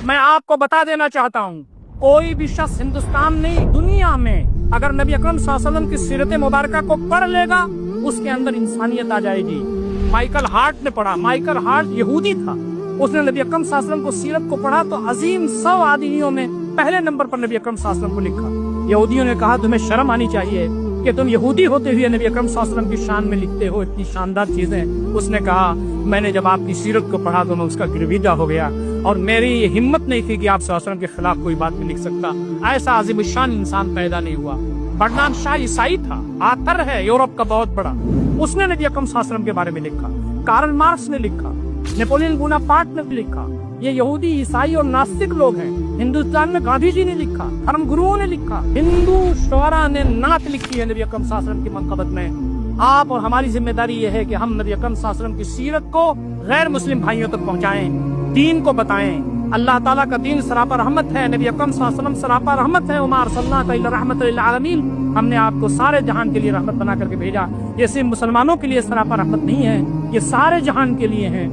मैं आपको बता देना चाहता हूँ, कोई भी शख्स हिंदुस्तान नहीं दुनिया में अगर नबी अकरम सल्लल्लाहु अलैहि वसल्लम की सीरत मुबारका को पढ़ लेगा उसके अंदर इंसानियत आ जाएगी। माइकल हार्ट ने पढ़ा, माइकल हार्ट यहूदी था, उसने नबी अकरम सल्लल्लाहु अलैहि वसल्लम को सीरत को पढ़ा तो अजीम 100 आदमियों में पहले नंबर पर नबी अकरम सल्लल्लाहु अलैहि वसल्लम को लिखा। यहूदियों ने कहा तुम्हें शर्म आनी चाहिए कि तुम यहूदी होते हुए नबी अकरम सल्लल्लाहु अलैहि वसल्लम की शान में लिखते हो इतनी शानदार चीजें। उसने कहा मैंने जब आपकी सीरत को पढ़ा तो मैं उसका गिरविदा हो गया और मेरी ये हिम्मत नहीं थी कि आप सल्लल्लाहु अलैहि वसल्लम के खिलाफ कोई बात नहीं लिख सकता। ऐसा अजीमुशान इंसान पैदा नहीं हुआ। बर्नार्ड शॉ ईसाई था, आथर है यूरोप का बहुत बड़ा, उसने नबी अकरम सल्लल्लाहु अलैहि वसल्लम के बारे में लिखा। कार्ल मार्क्स ने लिखा, नेपोलियन बोनापार्ट ने लिखा। ये यहूदी ईसाई और नास्तिक लोग हैं। हिंदुस्तान में गांधी जी ने लिखा, धर्म गुरुओं ने लिखा, हिंदू शुअरा ने नात लिखी है नबी अकरम सल्लल्लाहु अलैहि वसल्लम की मनक़बत में। आप और हमारी जिम्मेदारी ये है कि हम नबी अकरम सल्लल्लाहु अलैहि वसल्लम की सीरत को गैर मुस्लिम भाइयों तक पहुंचाएं, दीन को बताएं। अल्लाह ताला का दीन सरापा रहमत है, नबी अकरम सल्लल्लाहु अलैहि वसल्लम सरापा रहमत है। उमा अरसलनाका इल्ला रहमतल लिल आलमीन, हमने आपको सारे जहान के लिए रहमत बना करके भेजा। ये सिर्फ मुसलमानों के लिए सरापा रहमत नहीं है, ये सारे जहान के लिए है।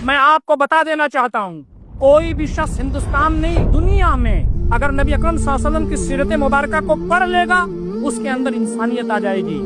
मैं आपको बता देना चाहता हूँ, कोई भी शख्स हिंदुस्तान नहीं दुनिया में अगर नबी अकरम सल्लल्लाहु अलैहि वसल्लम की सीरत मुबारका को पढ़ लेगा उसके अंदर इंसानियत आ जाएगी।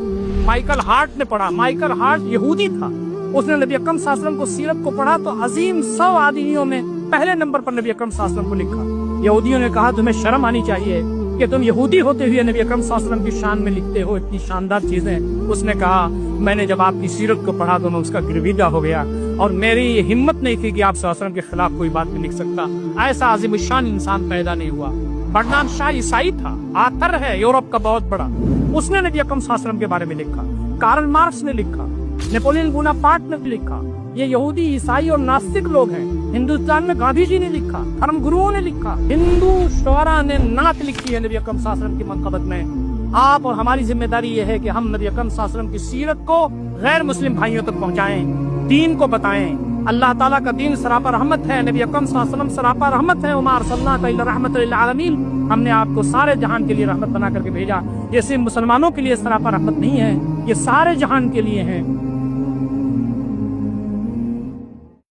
माइकल हार्ट ने पढ़ा, माइकल हार्ट यहूदी था, उसने नबी अकरम सल्लल्लाहु अलैहि वसल्लम को सीरत को पढ़ा तो अजीम 100 आदमियों में पहले नंबर पर नबी अकरम सल्लल्लाहु अलैहि वसल्लम को लिखा। यहूदियों ने कहा तुम्हें शर्म आनी चाहिए कि तुम यहूदी होते हुए नबी अकरम सल्लल्लाहु अलैहि वसल्लम की शान में लिखते हो इतनी शानदार चीजें। उसने कहा मैंने जब आपकी सीरत को पढ़ा तो मैं उसका गिरविदा हो गया और मेरी ये हिम्मत नहीं थी कि आप सल्लल्लाहु अलैहि वसल्लम के खिलाफ कोई बात नहीं लिख सकता। ऐसा अजीमुशान इंसान पैदा नहीं हुआ। बर्नार्ड शॉ ईसाई था, आथर है यूरोप का बहुत बड़ा, उसने नबी अकरम सल्लल्लाहु अलैहि वसल्लम के बारे में लिखा। कार्ल मार्क्स ने लिखा, नेपोलियन बोनापार्ट ने लिखा। ये यहूदी ईसाई और नास्तिक लोग हैं। हिंदुस्तान में गांधी जी ने लिखा, धर्म गुरुओं ने लिखा, हिंदू शुअरा ने नात लिखी है नबी अकरम सल्लल्लाहु अलैहि वसल्लम की मनक़बत में। आप और हमारी जिम्मेदारी ये है कि हम नबी अकरम सल्लल्लाहु अलैहि वसल्लम की सीरत को गैर मुस्लिम भाइयों तक पहुंचाएं, दीन को बताएं। अल्लाह ताला का दीन सरापा रहमत है, नबी अकरम सल्लल्लाहु अलैहि वसल्लम सरापा रहमत है। उमा अरसलनाका इल्ला रहमतल लिल आलमीन, हमने आपको सारे जहान के लिए रहमत बना करके भेजा। ये सिर्फ मुसलमानों के लिए सरापा रहमत नहीं है, ये सारे जहान के लिए है।